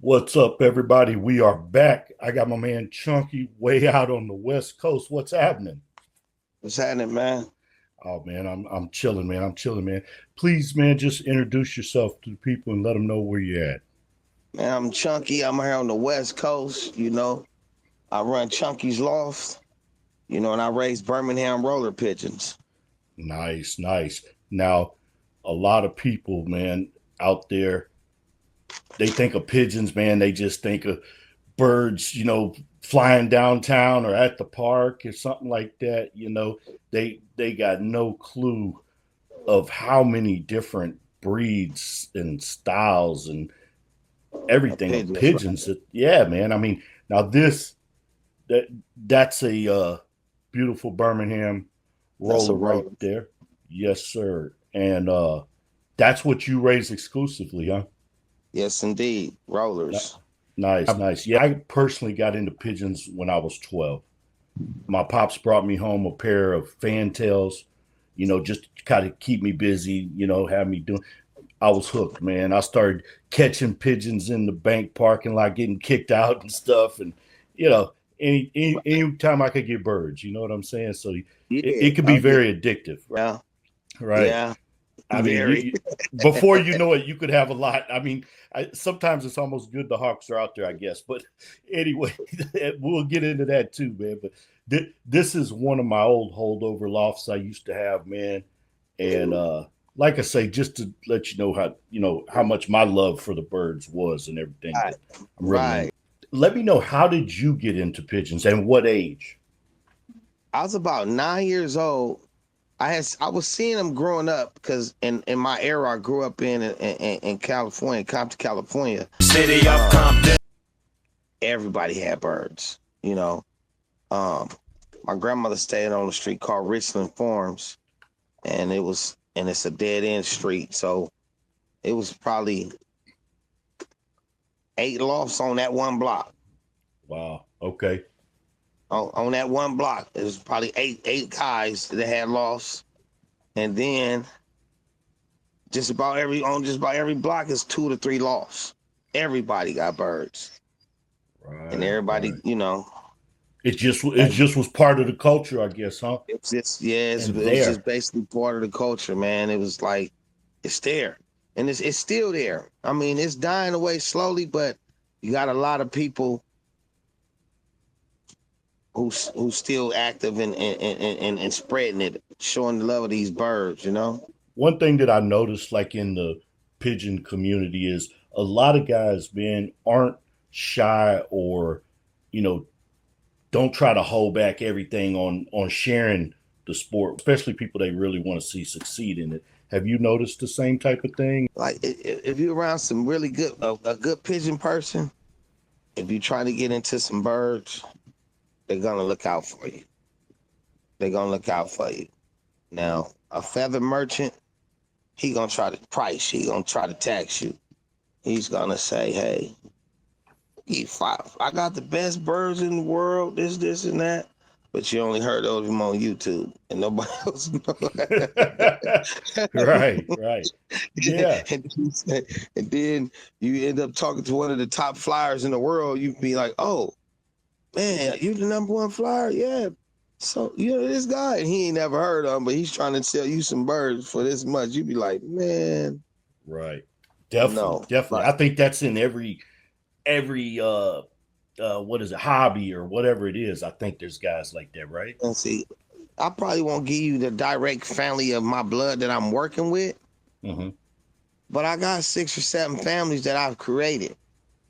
What's up, everybody? We are back. I got my man Chunkie way out on the West Coast. What's happening? What's happening, man? Oh man, I'm chilling, man. I'm chilling, man. Please, man, just introduce yourself to the people and let them know where you're at. Man, I'm Chunky. I'm here on the West Coast. I run Chunky's Loft. And I raise Birmingham Roller pigeons. Nice, nice. Now, a lot of people, man, out there, they think of pigeons, man. They just think of birds, flying downtown or at the park or something like that. They got no clue of how many different breeds and styles and everything of Pigeons, right? pigeons. Yeah, man. I mean, now that's a beautiful Birmingham That's a roller right roller. there. Yes, sir. And that's what you raise exclusively, huh? Yes, indeed. N- Rollers. Nice, nice. Yeah, I personally got into pigeons when I was 12. My pops brought me home a pair of fantails, just to kind of keep me busy, have me doing. I was hooked, man. I started catching pigeons in the bank parking lot, getting kicked out and stuff, and you know, any time I could get birds, you know what I'm saying. So it Yeah. could be Oh, yeah. very addictive, Yeah. right? Yeah. I mean, Very. before you know it, you could have a lot. I mean, sometimes it's almost good the hawks are out there, I guess. But anyway, we'll get into that too, man. But this is one of my old holdover lofts I used to have, man. And like I say, just to let you know how much my love for the birds was and everything. Right. But I'm really Right. into. Let me know, how did you get into pigeons and what age? I was about 9 years old. I was seeing them growing up because in my era I grew up in California, Compton, California. City of Um, Compton. Everybody had birds. Um, my grandmother stayed on the street called Richland Farms, and it's a dead end street, so it was probably 8 lofts on that one block. Wow. Okay. On that one block, it was probably eight guys that had lofts, and then just about every block is 2 to 3 lofts. Everybody got birds, and Right. everybody, Right. It just was part of the culture, I guess, huh? it's just yeah, And it was just there. basically part of the culture, man. It was like it's there, and it's still there. I mean, it's dying away slowly, but you got a lot of people who's still active and spreading it, showing the love of these birds. One thing that I noticed, like in the pigeon community, is a lot of guys, man, aren't shy or, you know, don't try to hold back everything on sharing the sport, especially people they really want to see succeed in it. Have you noticed the same type of thing? Like if you're around some really good a good pigeon person, if you try to get into some birds, they're gonna look out for you. They're gonna look out for you. Now, a feather merchant, he gonna try to price. He gonna try to tax you. He's gonna say, "Hey, I got the best birds in the world. This, and that." But you only heard of him on YouTube, and nobody else Right, right. Yeah, and, and then you end up talking to one of the top flyers in the world. You be like, "Oh man, you the number one flyer? Yeah." So this guy, and he ain't never heard of him, but he's trying to sell you some birds for this much. You be like, "Man, right. Definitely, no." definitely. Like, I think that's in every what is it, hobby or whatever it is. I think there's guys like that, right? and see, I probably won't give you the direct family of my blood that I'm working with, Hmm. but I got 6 or 7 families that I've created.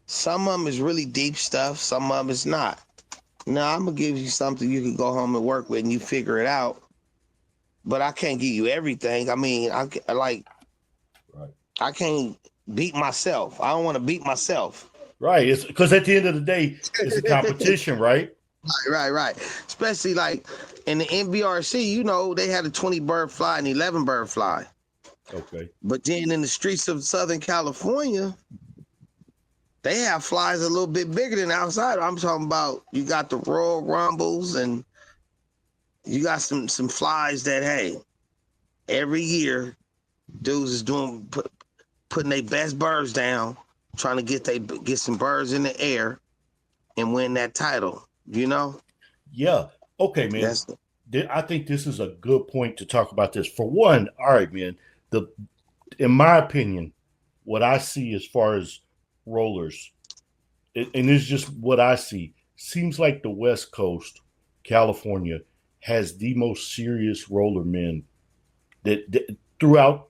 Some of them is really deep stuff. Some of them is not. Now I'm gonna give you something you can go home and work with, and you figure it out. But I can't give you everything. I mean, Right. I can't beat myself. I don't want to beat myself. Right. It's because at the end of the day, it's a competition, right? Right. Especially like in the NBRC, they had a 20 bird fly and 11 bird fly. Okay. But then in the streets of Southern California, they have flies a little bit bigger than outside. I'm talking about you got the Royal Rumbles and you got some flies that, hey, every year dudes is putting their best birds down trying to get some birds in the air and win that title. You know, Yeah. Okay, man. that's I think this is a good point to talk about this. For one, all right, man. The In my opinion, what I see as far as rollers, and it's just what I see, seems like the West Coast, California, has the most serious roller men that throughout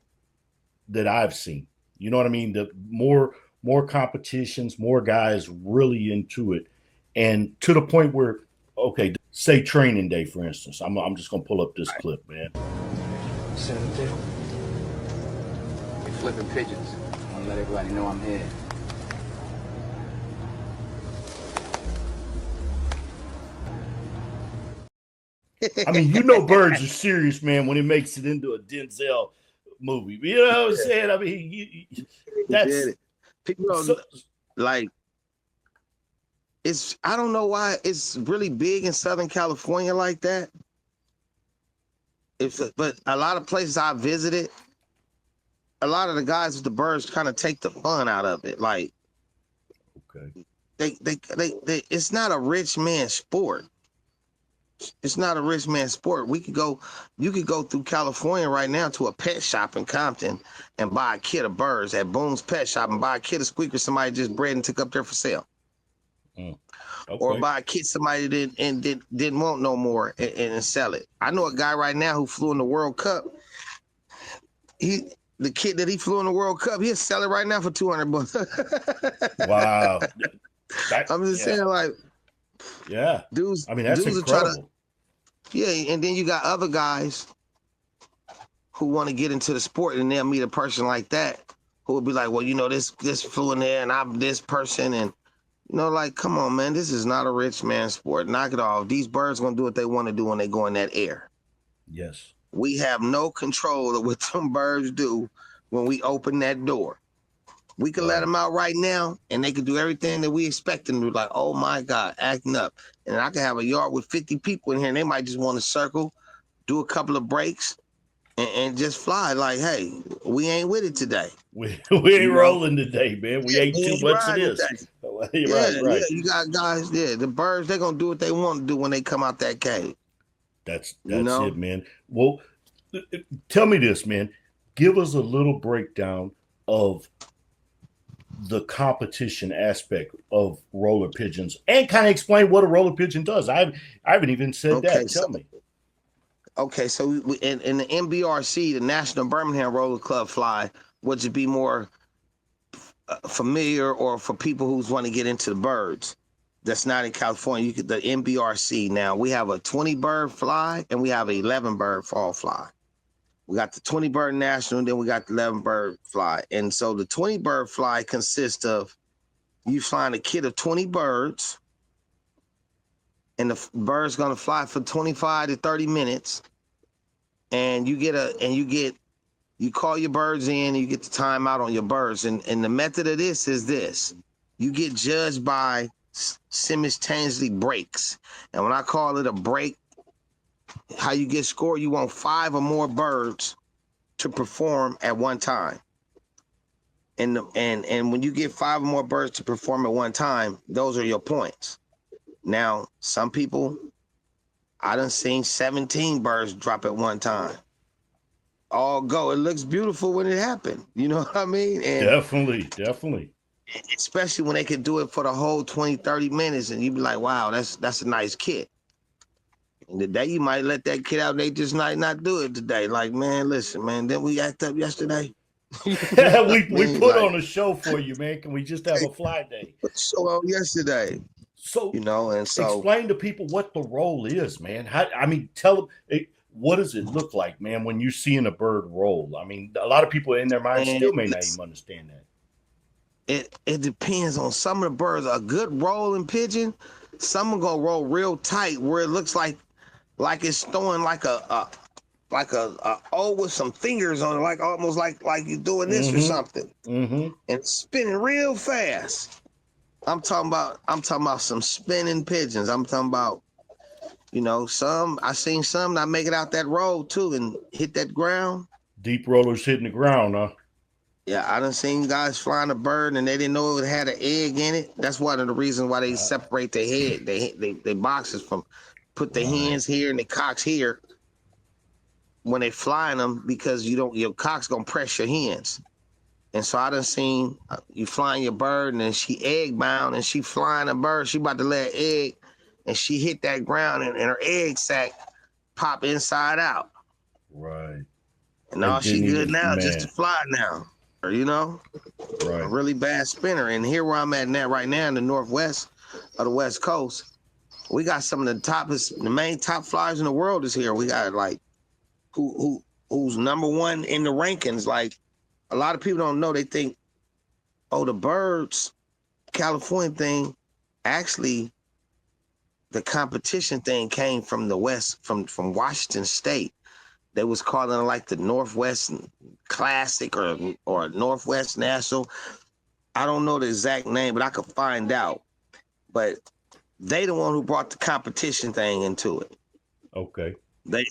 that I've seen. You know what I mean? The more competitions, more guys really into it, and to the point where, okay, say training day, for instance. I'm just gonna pull up this clip, man. Set up there. We're flipping pigeons. I want to let everybody know I'm here. I mean, you know, birds are serious, man, when it makes it into a Denzel movie. You know what I'm saying? I mean, that's people so, don't like. I don't know why it's really big in Southern California like that. But a lot of places I visited, a lot of the guys with the birds kind of take the fun out of it. Like okay. they it's not a rich man sport. It's not a rich man sport. You could go through California right now to a pet shop in Compton and buy a kid of birds at Boone's Pet Shop and buy a kid of squeakers somebody just bred and took up there for sale. Okay. Or buy a kid somebody didn't want no more and sell it. I know a guy right now who flew in the World Cup. The kid that he flew in the World Cup, he'll sell it right now for $200. Wow. I'm just saying, like, yeah, dudes. I mean, that's dudes incredible. And then you got other guys who want to get into the sport, and they'll meet a person like that who will be like, well, you know, this flew in there, and I'm this person, and you know, like, come on, man, this is not a rich man sport. Knock it off. These birds gonna do what they want to do when they go in that air. Yes. We have no control of what some birds do when we open that door. We could let them out right now, and they could do everything that we expect them to do. Like, oh my God, acting up. And I could have a yard with 50 people in here, and they might just want to circle, do a couple of breaks, and just fly. Like, hey, we ain't with it today. We ain't rolling today, man. We ate too much of this. Yeah, Right. you got guys. Yeah, the birds, they're gonna do what they want to do when they come out that cage. That's know? it, man. Well, tell me this, man. Give us a little breakdown of the competition aspect of roller pigeons and kind of explain what a roller pigeon does. I haven't even said that. Tell me. Okay, so in the NBRC, the National Birmingham Roller Club fly, would it be more familiar or for people who want to get into the birds? That's not in California. The NBRC now, we have a 20 bird fly and we have an 11 bird fall fly. We got the 20 bird national, and then we got the 11 bird fly. And so the 20 bird fly consists of you flying a kit of 20 birds, and the bird's gonna fly for 25 to 30 minutes. And you call your birds in, and you get the time out on your birds. And the method of this is this: you get judged by simultaneously breaks. And when I call it a break, how you get scored, you want 5 or more birds to perform at one time. And when you get 5 or more birds to perform at one time, those are your points. Now, some people, I done seen 17 birds drop at one time. All go. It looks beautiful when it happened. You know what I mean? And Definitely. especially when they could do it for the whole 20, 30 minutes, and you'd be like, wow, that's a nice kid. And today you might let that kid out, and they just might not do it today. Like, man, listen, man, didn't we act up yesterday? we put on a show for you, man. Can we just have a fly day? Put the show out yesterday. So, and so explain to people what the roll is, man. Tell them, what does it look like, man, when you're seeing a bird roll? I mean, a lot of people in their mind still may not even understand that. It depends on some of the birds. A good rolling pigeon, some are gonna roll real tight where it looks like it's throwing like a O with some fingers on it, like almost like you're doing this or something, and spinning real fast. I'm talking about some spinning pigeons. I'm talking about, I seen some not make it out that road too and hit that ground. Deep rollers hitting the ground, huh? Yeah, I done seen guys flying a bird and they didn't know it had an egg in it. That's one of the reasons why they separate their head, they boxes from put the Right. hens here and the cocks here when they flying them because your cock's gonna press your hens. And so I done seen you flying your bird and then she egg bound and she flying a bird. She about to lay an egg and she hit that ground and her egg sac pop inside out. Right. And all And she didn't good even, now just to man. fly now. Or, a Right. really bad spinner. And here where I'm at now, right now in the northwest of the West Coast, we got some of the main top flyers in the world is here. We got like who's number one in the rankings. Like a lot of people don't know. They think, oh, the birds, California thing, actually the competition thing came from the West, from Washington State. They was calling it like the Northwest Classic or Northwest National. I don't know the exact name, but I could find out. But they the one who brought the competition thing into it. Okay. They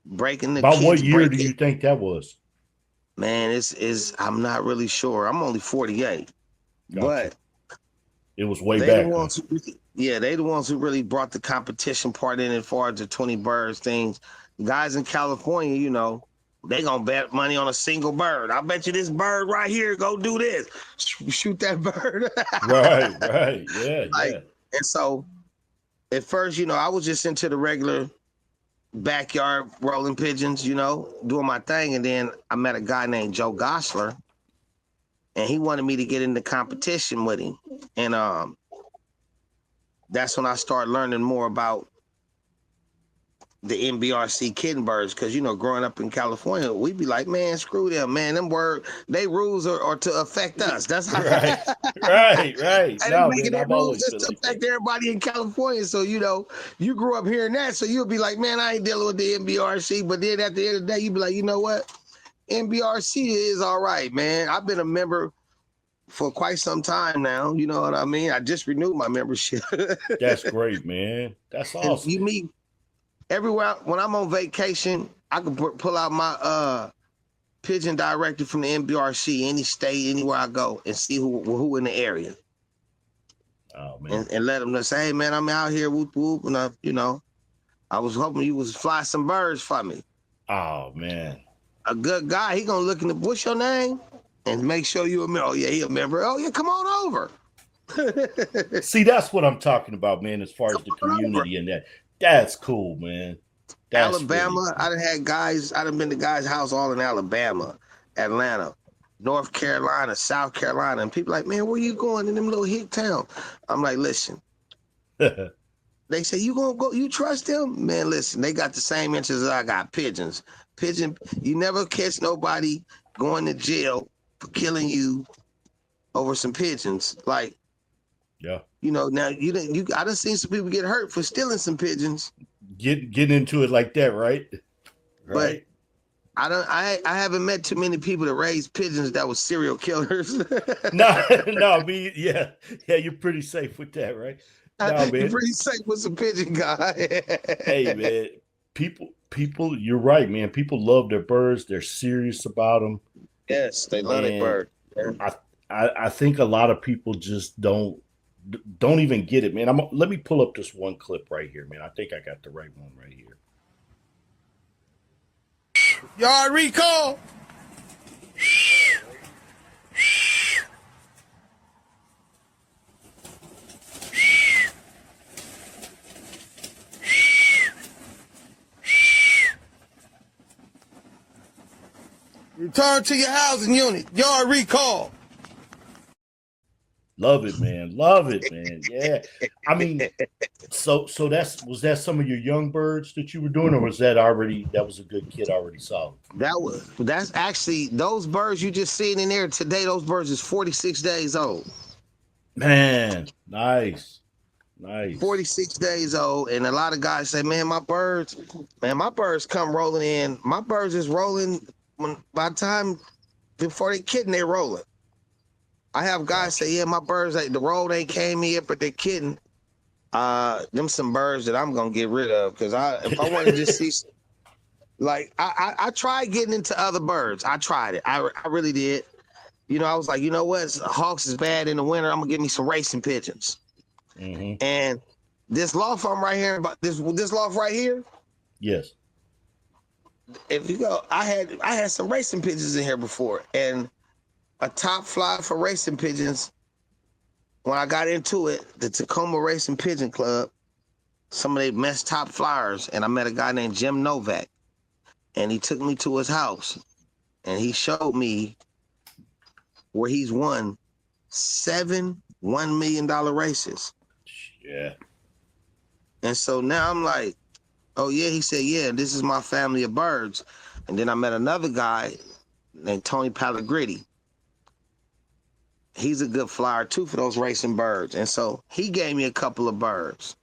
breaking the About what kids year do break you it. think that was? Man, it's I'm not really sure. I'm only 48. Gotcha. But It was way they the back, huh? ones they the ones who really brought the competition part in as far as the 20 birds things. Guys in California, they gonna bet money on a single bird. I bet you this bird right here go do this. Shoot that bird. Right, right. Yeah, Like, yeah. and so at first, I was just into the regular backyard rolling pigeons, doing my thing. And then I met a guy named Joe Gosler, and he wanted me to get into competition with him. And that's when I started learning more about the NBRC kitten birds, because growing up in California, we'd be like, man, screw them, man. They rules are to affect us. That's how Right. Right, right. and they No, making man, their I've rules always just been to like that. affect everybody in California. So you grew up hearing that, so you'll be like, man, I ain't dealing with the NBRC. But then at the end of the day, you be like, you know what? NBRC is all right, man. I've been a member for quite some time now. You know what I mean? I just renewed my membership. That's great, man. That's And awesome. you meet everywhere when I'm on vacation, I can pull out my pigeon directory from the NBRC, any state, anywhere I go, and see who in the area, Oh, man. and let them know, say, hey man, I'm out here, whoop whoop, and I was hoping you was fly some birds for me. Oh, man. A good guy, he gonna look in the what's your name, and make sure you a member. Oh yeah, he a member. Oh yeah, come on over. See, that's what I'm talking about, man, as far as the Come on over. community and that. That's cool, man. That's really Alabama, cool. I done been to guys' house all in Alabama, Atlanta, North Carolina, South Carolina, and people like, man, where you going in them little hick town? I'm like, listen. They say, you gonna go, you trust them? Man, listen, they got the same interests as I got, pigeons. You never catch nobody going to jail for killing you over some pigeons. Like, Yeah. now I done seen some people get hurt for stealing some pigeons. Get into it like that, right? But Right. I haven't met too many people that raise pigeons that were serial killers. No, no, me, yeah. Yeah, you're pretty safe with that, right? No, You're man. pretty safe with some pigeon guy. Hey, man. People, you're right, man. People love their birds. They're serious about them. Yes, they love that And bird. Yeah. I think a lot of people just don't even get it, man. Let me pull up this one clip right here, man. I think I got the right one right here. Yard recall. Return to your housing unit. Yard recall. Love it, man. Love it, man. Yeah. I mean, so was that some of your young birds that you were doing, or was that was a good kid already solid? That's actually those birds you just seen in there today. Those birds is 46 days old. Man, nice. 46 days old, and a lot of guys say, man, my birds come rolling in. My birds is rolling by the time before they kitten, they're rolling. I have guys say, yeah, my birds, the roll ain't came yet, but they're kidding. Them some birds that I'm gonna get rid of, because if I want to just see, like I tried getting into other birds. I tried it. I really did. I was like, you know what? Hawks is bad in the winter. I'm gonna get me some racing pigeons. Mm-hmm. And this law firm right here, this loft right here. Yes. If you go, I had some racing pigeons in here before, and a top fly for racing pigeons. When I got into it, the Tacoma Racing Pigeon Club, some of they best top flyers, and I met a guy named Jim Novak, and he took me to his house, and he showed me where he's won 7 $1 million races. Yeah. And so now I'm like, oh yeah, he said, yeah, this is my family of birds. And then I met another guy named Tony Pellegrini. He's a good flyer too for those racing birds. And so he gave me a couple of birds.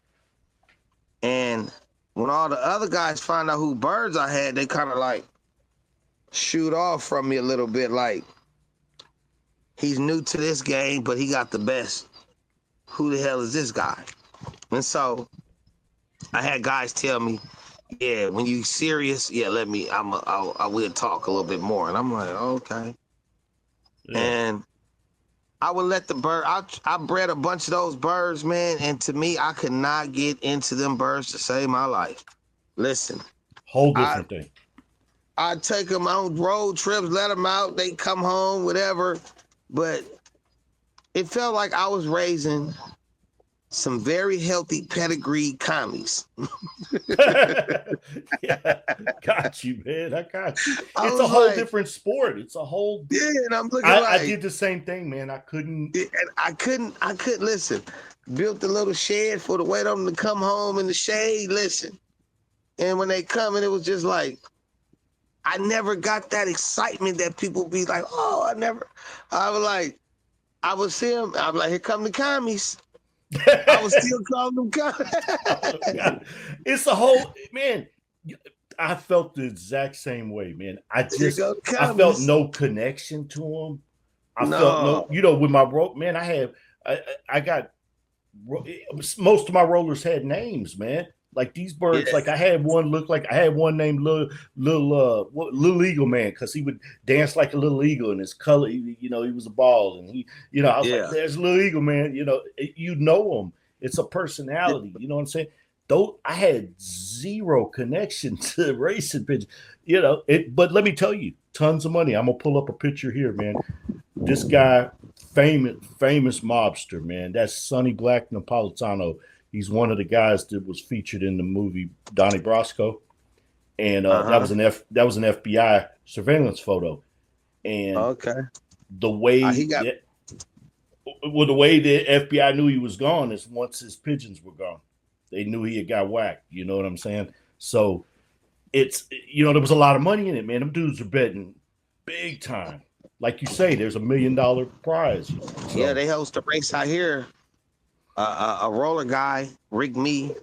And when all the other guys find out who birds I had, they kind of like shoot off from me a little bit, like, he's new to this game, but he got the best. Who the hell is this guy? And so I had guys tell me, yeah, when you serious, yeah, I will talk a little bit more. And I'm like, okay. Yeah. And I would let the bird, I bred a bunch of those birds, man. And to me, I could not get into them birds to save my life. Listen. Whole different thing. I'd take them on road trips, let them out, they come home, whatever. But it felt like I was raising some very healthy pedigree commies. Yeah, got you, man. I got you. I It's a was whole like- different sport. It's a whole. Yeah, and I'm looking I did the same thing, man. I couldn't. and I couldn't listen. Built a little shed for the wait on them to come home in the shade. Listen, and when they come, and it was just like, I never got that excitement that people be like, oh, I was like, I would see them. I was like, here come the commies. I was still calling them commies. It's a whole, man. I felt the exact same way, man. I felt no connection to them. I felt no, with my rope, man. I got most of my rollers had names, man. Like these birds, Yeah. like I had one named Little Eagle Man, because he would dance like a little eagle, and his color, he was a ball, and he, I was like, there's Little Eagle Man, you know him. It's a personality, you know what I'm saying? Though I had zero connection to racing pigeons, but let me tell you, tons of money. I'm gonna pull up a picture here, man. This guy, famous mobster, man. That's Sonny Black Napolitano. He's one of the guys that was featured in the movie Donnie Brasco, and that was an FBI surveillance photo. And the way the way the FBI knew he was gone is once his pigeons were gone, they knew he had got whacked. You know what I'm saying? So it's there was a lot of money in it, man. Them dudes are betting big time. Like you say, there's $1 million prize. So, yeah, they host a race out here. A roller guy, Rick Me.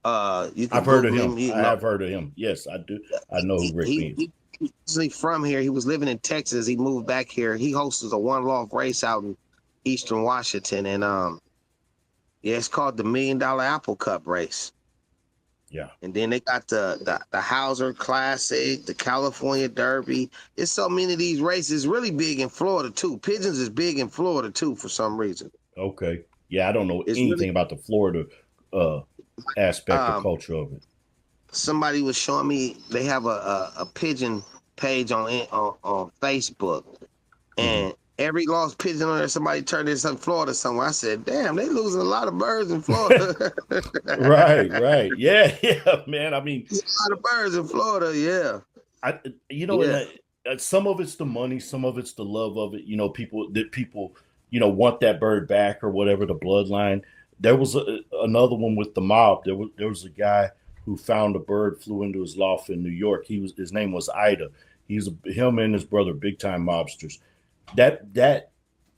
I've heard of him. I have heard of him. Yes, I do. I know who Rick Me is. He's actually from here. He was living in Texas. He moved back here. He hosts a one-loft race out in Eastern Washington, and it's called the $1 Million Apple Cup race. Yeah. And then they got the Hauser Classic, the California Derby. It's so many of these races. Really big in Florida too. Pigeons is big in Florida too for some reason. Okay. Yeah, I don't know anything about the Florida aspect of culture of it. Somebody was showing me they have a pigeon page on Facebook, and every lost pigeon on there, somebody turned in some Florida somewhere. I said, damn, they losing a lot of birds in Florida. Right. Yeah, man. I mean, there's a lot of birds in Florida, yeah. Some of it's the money, some of it's the love of it. People want that bird back or whatever, the bloodline. There was another one with the mob. There was a guy who found a bird, flew into his loft in New York. His name was Ida. Him and his brother, big time mobsters. That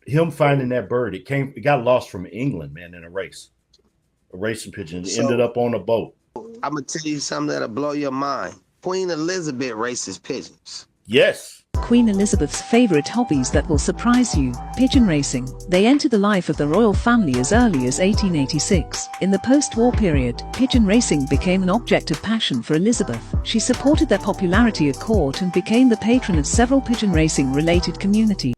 him finding that bird, it got lost from England, man, in a racing pigeon. It ended up on a boat. I'm gonna tell you something that'll blow your mind. Queen Elizabeth races pigeons. Yes. Queen Elizabeth's favorite hobbies that will surprise you: pigeon racing. They entered the life of the royal family as early as 1886. In the post-war period, pigeon racing became an object of passion for Elizabeth. She supported their popularity at court and became the patron of several pigeon racing-related communities.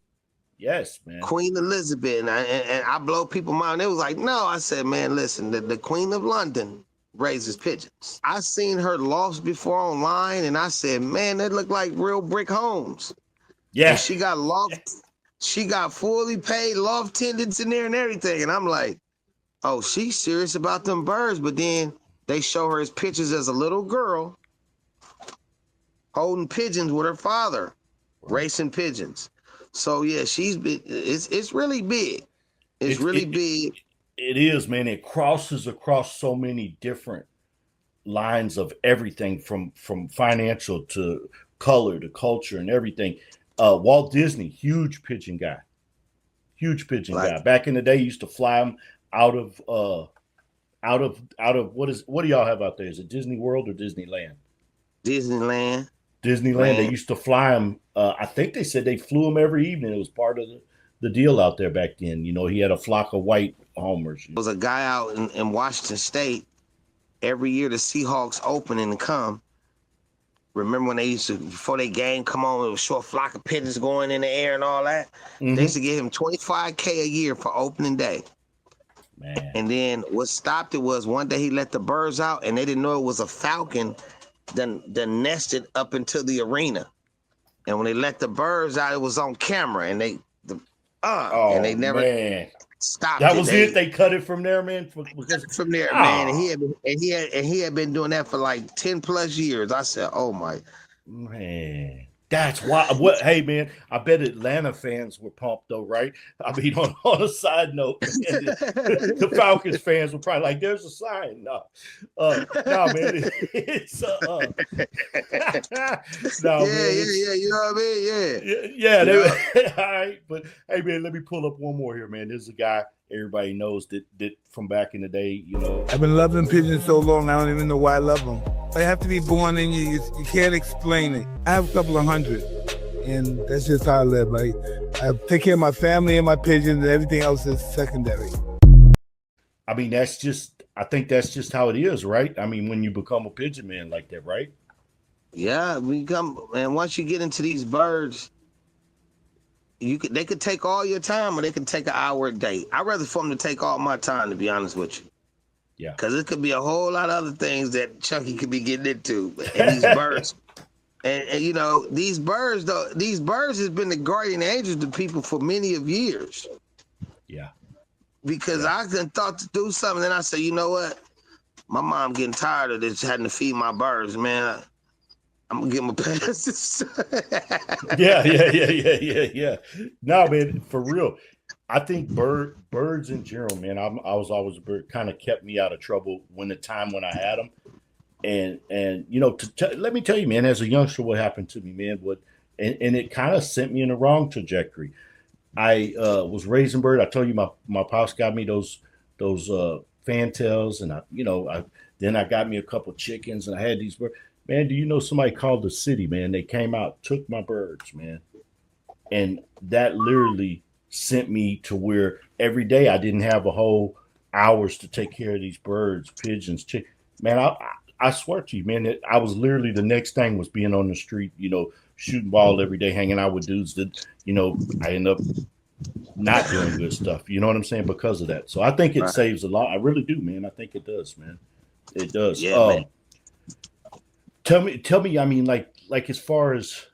Yes, man. Queen Elizabeth, and I blow people mind. They was like, no. I said, man, listen, the Queen of London raises pigeons. I seen her lofts before online, and I said, man, that look like real brick homes. Yeah. And she got she got fully paid loft attendants in there and everything. And I'm like, oh, she's serious about them birds. But then they show her as pictures as a little girl holding pigeons with her father, racing pigeons. So yeah, it's really big. It's really big. It is, man. It crosses across so many different lines of everything from financial to color to culture and everything. Walt Disney, huge pigeon guy. Huge pigeon Like, guy. Back in the day, he used to fly them out of what do y'all have out there? Is it Disney World or Disneyland? Disneyland. Disneyland. They used to fly them. I think they said they flew them every evening. It was part of the deal out there back then. You know, he had a flock of white homers. There was a guy out in Washington State every year. The Seahawks open and come. Remember when they used to, before they game come on, it was short flock of pigeons going in the air and all that? Mm-hmm. They used to give him $25K a year for opening day. Man. And then what stopped it was one day he let the birds out, and they didn't know it was a falcon then nested up into the arena. And when they let the birds out, it was on camera, and they never stopped. That was it. They cut it from there, man. From there, man. And he had been doing that for like 10 plus years. I said, oh my man. That's why. Hey, man, I bet Atlanta fans were pumped, though, right? I mean, on a side note, the Falcons fans were probably like, "There's a sign." No, man, it's no, yeah. You know what I mean? Yeah. All right, but hey, man, let me pull up one more here, man. There's a guy everybody knows that from back in the day. You know, I've been loving pigeons so long, I don't even know why I love them. They have to be born in you. You can't explain it. I have a couple of hundred, and that's just how I live. Like, I take care of my family and my pigeons, and everything else is secondary. I mean, I think that's just how it is, right? I mean, when you become a pigeon man like that, right? Yeah, and once you get into these birds, they could take all your time, or they can take an hour a day. I'd rather for them to take all my time, to be honest with you. Yeah. Because it could be a whole lot of other things that Chunkie could be getting into. And these birds, and you know, these birds has been the guardian angels to people for many of years. Yeah. Because I thought to do something, and I said, you know what? My mom getting tired of this, having to feed my birds, man. I'm gonna give them a pass. Yeah. No, man, for real. I think birds in general, man. I was always a bird. Kind of kept me out of trouble when I had them, and you know, let me tell you, man. As a youngster, what happened to me, man? And it kind of sent me in the wrong trajectory. I was raising bird. I told you my pops got me those fantails, and then I got me a couple chickens, and I had these birds. Man, do you know somebody called the city, man? They came out, took my birds, man, and that literally sent me to where every day I didn't have a whole hours to take care of these birds, pigeons, man. I swear to you, man, I was literally the next thing was being on the street, you know, shooting ball every day, hanging out with dudes that, you know, I end up not doing good stuff. You know what I'm saying? Because of that. So I think it saves a lot. I really do, man. I think it does, man. It does. Yeah, man. Tell me. I mean, like as far as,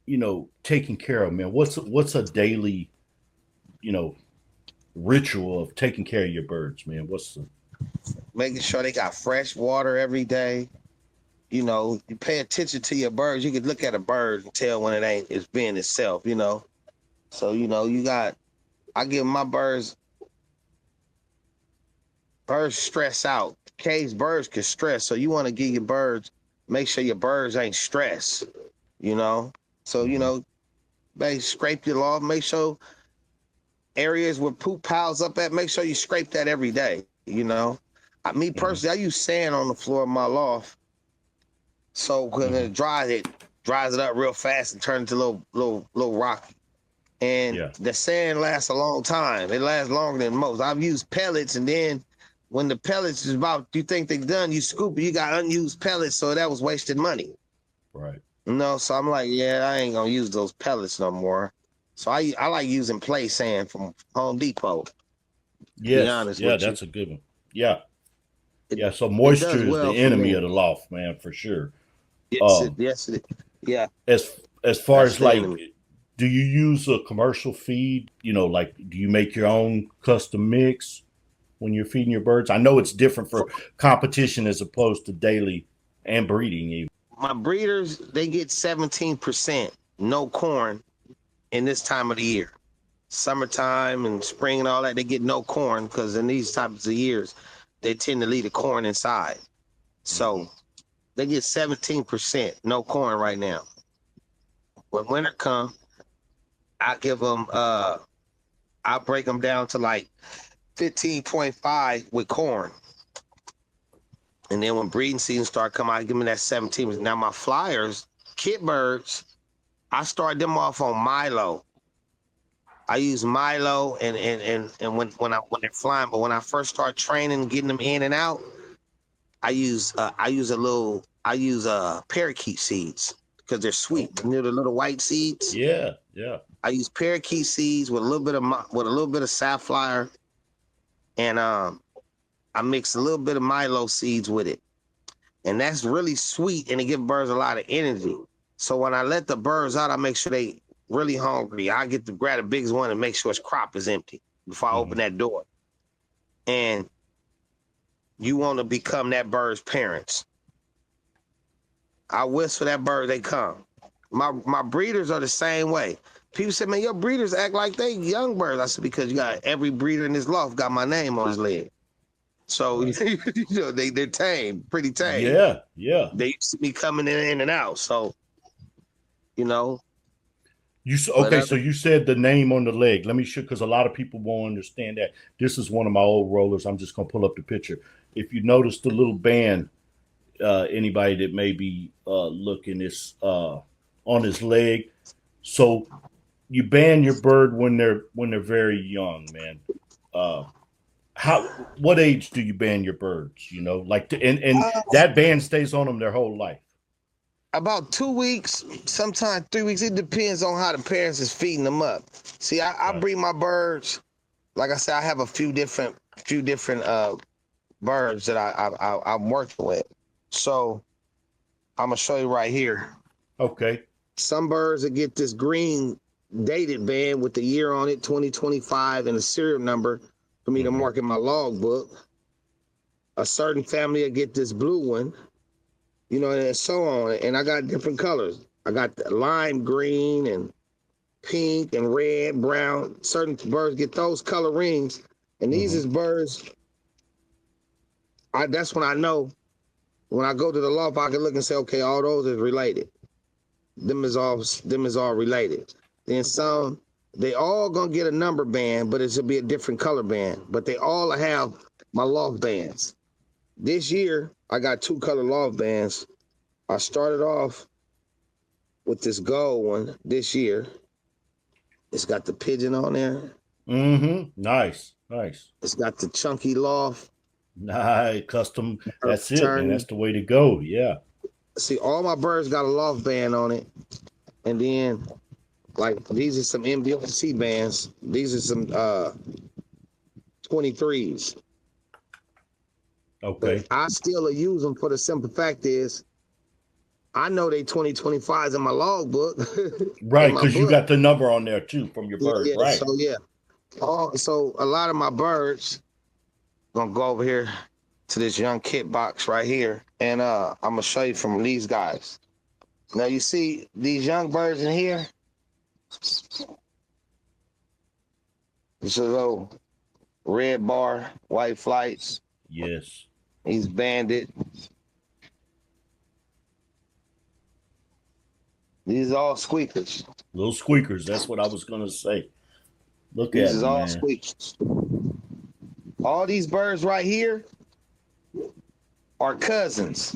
you know, taking care of, man. What's a daily, you know, ritual of taking care of your birds, man? Making sure they got fresh water every day. You know, you pay attention to your birds. You can look at a bird and tell when it's being itself, you know. So, you know, I give my birds stress out. Caged birds can stress. So you want to give your birds, make sure your birds ain't stressed, you know. So, you know, scrape your loft, make sure areas where poop piles up at, make sure you scrape that every day, you know. Me personally, I use sand on the floor of my loft. So when it dries it up real fast and turns into little rocky. And the sand lasts a long time. It lasts longer than most. I've used pellets, and then when the pellets is about, you think they're done, you scoop it, you got unused pellets, so that was wasted money. Right. You know, so I'm like, yeah, I ain't gonna use those pellets no more. So I like using play sand from Home Depot. To be Yes. honest Yeah, with you, that's a good one. Yeah. it Yeah. So it does moisture is well the for enemy of me. the loft, man, for sure. Yes, Um, it. Yeah, as far that's as the like, enemy. do you use a commercial feed? You know, like, do you make your own custom mix when you're feeding your birds? I know it's different for competition as opposed to daily and breeding. Even. My breeders, they get 17% no corn in this time of the year. Summertime and spring and all that, they get no corn because in these types of years, they tend to leave the corn inside. So they get 17% no corn right now. When winter come, I give them I break them down to like 15.5 with corn. And then when breeding season start coming, I give them that 17. Now my flyers, kit birds, I start them off on Milo. I use Milo and when they're flying, but when I first start training, getting them in and out, I use parakeet seeds because they're sweet. Okay. You know the little white seeds. Yeah. Yeah. I use parakeet seeds with a little bit of safflower, and I mix a little bit of Milo seeds with it, and that's really sweet, and it gives birds a lot of energy. So when I let the birds out, I make sure they really hungry. I get to grab the biggest one and make sure its crop is empty before I open Hmm. that door. And you want to become that bird's parents. I whistle that bird, they come. My breeders are the same way. People say, man, your breeders act like they young birds. I said, because you got every breeder in this loft got my name on his leg. So Right. you know, they're tame, pretty tame. Yeah. Yeah. They used to be coming in and out. So, you know, but Okay? So you said the name on the leg. Let me show because a lot of people won't understand that. This is one of my old rollers. I'm just gonna pull up the picture. If you notice the little band, anybody that may be looking is on his leg. So you ban your bird when they're very young, man. Uh, how what age do you ban your birds? You know, like and that band stays on them their whole life. about 2 weeks, sometimes 3 weeks. It depends on how the parents is feeding them up. See, I Right. breed my birds. Like I said, I have a few different birds that I'm working with. So I'm gonna show you right here. Okay. Some birds that get this green dated band with the year on it, 2025, and a serial number for me to Hmm. mark in my log book. A certain family will get this blue one, you know, and so on. And I got different colors. I got the lime green and pink and red, brown. Certain birds get those color rings. And these Hmm. is birds. That's when I know when I go to the loft, I can look and say, okay, all those is related. Them is all related. Then some, they all gonna get a number band, but it should be a different color band. But they all have my loft bands. This year, I got two color loft bands. I started off with this gold one this year. It's got the pigeon on there. Hmm. Nice. Nice. It's got the chunky loft, Nice. Custom. That's it, man. That's turn. the way to go. Yeah. See, all my birds got a loft band on it. And then, like, these are some NBRC bands. These are some 23s. But Okay. I still use them for the simple fact is I know they 2025s in my log book, in Right, my because you book. got the number on there too from your Yeah, bird. yeah. Right. So yeah. So a lot of my birds gonna go over here to this young kit box right here, and I'm gonna show you from these guys. Now you see these young birds in here. This is a little red bar, white flights. Yes. He's banded. These are all squeakers. Little squeakers. That's what I was gonna say. Look These at is them, all man. squeakers. All these birds right here are cousins.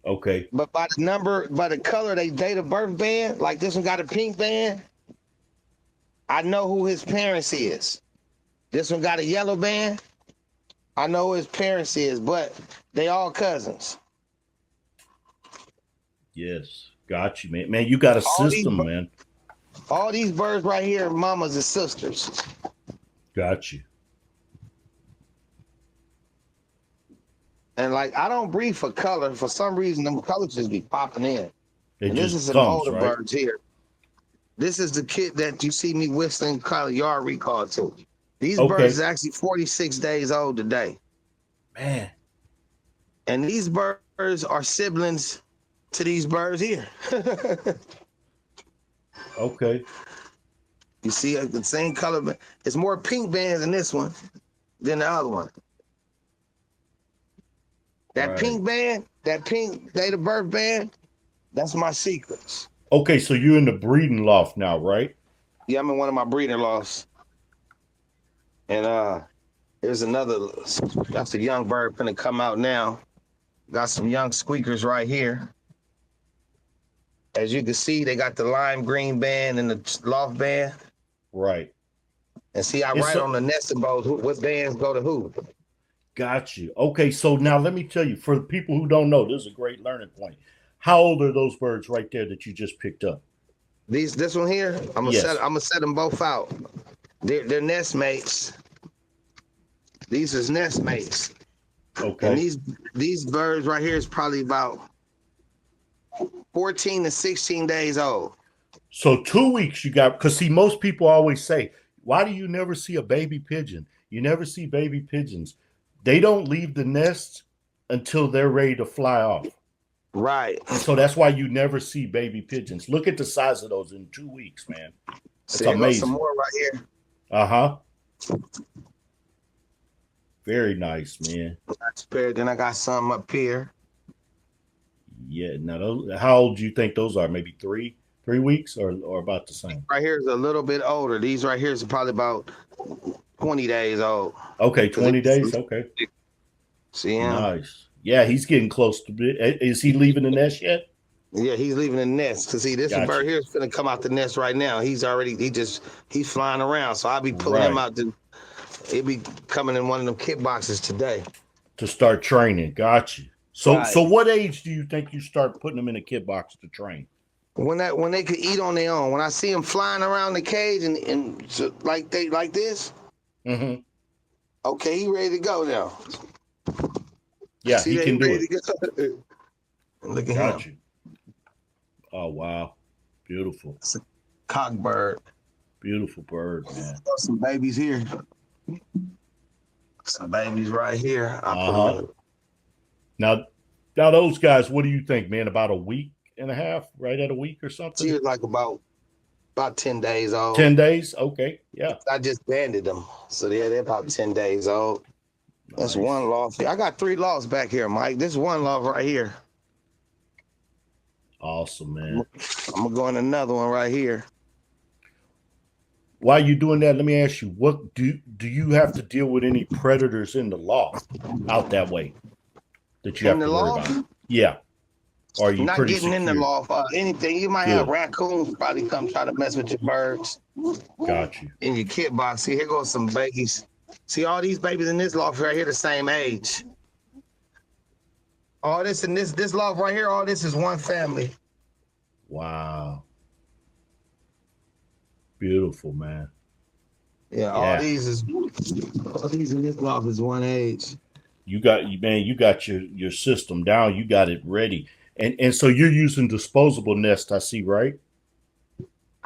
Okay. But by the number, by the color, they date of birth band, like this one got a pink band, I know who his parents is. This one got a yellow band, I know who his parents is, but they all cousins. Yes. Got you, man. Man, you got a All these system, man. All these birds right here, mamas and sisters. Got you. And like, I don't breed for color. For some reason, them colors just be popping in. It And this just is some comes, older right? birds here. This is the kid that you see me whistling kind of yard recall to. These birds Okay. is actually 46 days old today. Man. And these birds are siblings to these birds here. Okay. You see the same color. It's more pink bands in this one than the other one. That Right. pink band, that pink date of birth band, that's my secrets. Okay, so you're in the breeding loft now, right? Yeah, I'm in one of my breeding lofts. And here's another, that's a young bird finna come out now. Got some young squeakers right here. As you can see, they got the lime green band and the loft band. Right. And see, I It's write on the nesting bows what bands go to who. got you. Okay, so now let me tell you, for the people who don't know, this is a great learning point. How old are those birds right there that you just picked up? This one here, I'm Yes. gonna set them both out. They're nest mates. These is nest mates. Okay. And these birds right here is probably about 14 to 16 days old. So 2 weeks you got, because see, most people always say, why do you never see a baby pigeon? You never see baby pigeons. They don't leave the nest until they're ready to fly off. Right. And so that's why you never see baby pigeons. Look at the size of those in 2 weeks, man. It's See, there goes amazing. some more right here. Uh-huh. Very nice, man. That's paired. Then I got some up here. Yeah. Now, how old do you think those are? Maybe 3 weeks or about the same? Right here is a little bit older. These right here is probably about 20 days old. Okay, 20 days. Okay. See him? Nice. Yeah, he's getting close to it. Is he leaving the nest yet? Yeah, he's leaving the nest. Cause see, this Gotcha. bird here is gonna come out the nest right now. He's flying around. So I'll be pulling him out. He'll be coming in one of them kit boxes today. To start training. Got you. So Right. so what age do you think you start putting them in a kit box to train? When they could eat on their own. When I see them flying around the cage and so like this, Mm-hmm. okay, he ready to go now. Yeah, See he that can do ready it. to go? Look at Got him. you. Oh, wow. Beautiful. It's a cock bird. Beautiful bird, man. Some babies here. Some babies right here. Uh-huh. Now those guys, what do you think, man? About a week and a half, right at a week or something? She was like about 10 days old. 10 days? Okay, yeah. I just banded them. So they're about 10 days old. That's Nice. one loft. I got 3 lofts back here, Mike. This one loft right here. Awesome, man. I'm gonna go in another one right here. While you're doing that, let me ask you, what do you have to deal with any predators in the loft out that way that you In have the to worry loft? about? Yeah. Or are you Not pretty getting in the secure? loft. Anything. You might have raccoons probably come try to mess with your birds Got you. in your kit box. See, here goes some babies. See, all these babies in this loft right here the same age. All this and this loft right here, all this is one family. Wow. Beautiful, man. Yeah, all these in this loft is one age. You got your system down. You got it ready. And so you're using disposable nest, I see, right?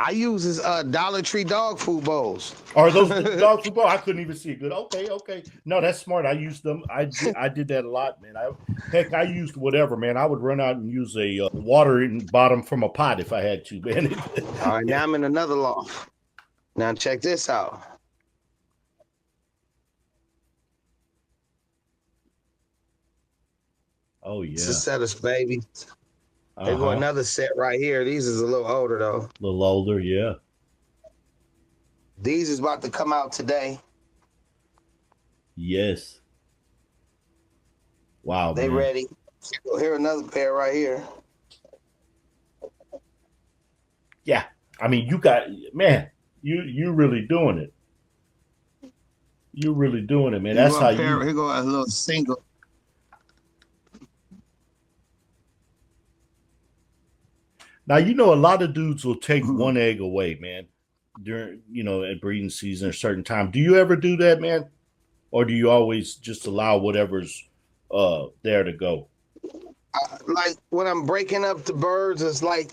I use this Dollar Tree dog food bowls. Are those dog food bowls? I couldn't even see it good. Okay. No, that's smart. I used them. I did that a lot, man. I used whatever, man. I would run out and use a water in bottom from a pot if I had to, man. All right, now I'm in another loft. Now check this out. Oh yeah. It's a set of babies. There go Uh-huh. another set right here. These is a little older though. A little older, yeah. These is about to come out today. Yes. Wow, They man. ready. Here another pair right here. Yeah. I mean, you're really doing it. You're really doing it, man. That's how you. Here go a little single. Now, a lot of dudes will take Mhm. one egg away, man, during, at breeding season or certain time. Do you ever do that, man? Or do you always just allow whatever's there to go? Like when I'm breaking up the birds, it's like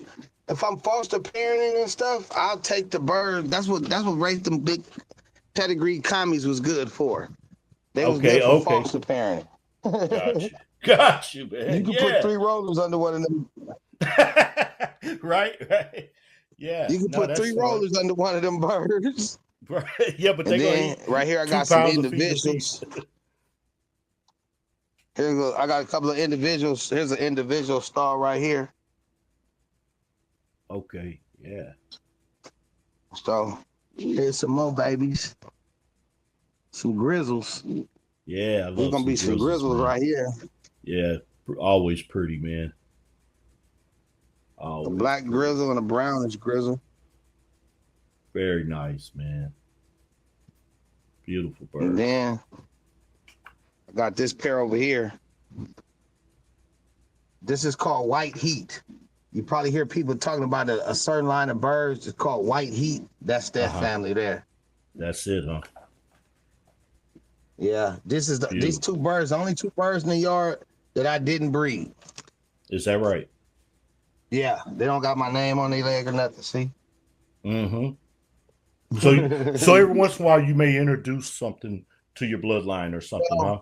if I'm foster parenting and stuff, I'll take the bird. That's what raised them big pedigree commies was good for. They was Okay, good for okay. foster parenting. Got you. Got you, You man. can put Yeah. 3 rollers under one of them. Right, right. Yeah. You can No, put that's 3 rollers smart. under one of them birds. Right. Yeah, but And they're gonna then eat right here I two got some pounds of feed individuals. apiece. Here we go. I got a couple of individuals. Here's an individual star right here. Okay. Yeah. So here's some more babies. Some grizzles. Yeah, I There's love gonna some be some grizzlies, grizzles man. right here. Yeah, always pretty, man. A Always black pretty. grizzle and a brownish grizzle. Very nice, man. Beautiful And birds. then I got this pair over here. This is called white heat. You probably hear people talking about a certain line of birds. It's called white heat. That's that Uh-huh. family there. That's it, huh? Yeah, these Beautiful. 2 birds, the only 2 birds in the yard that I didn't breed. Is that right? Yeah, they don't got my name on their leg or nothing. See? Mm-hmm. So every once in a while you may introduce something to your bloodline or something, huh?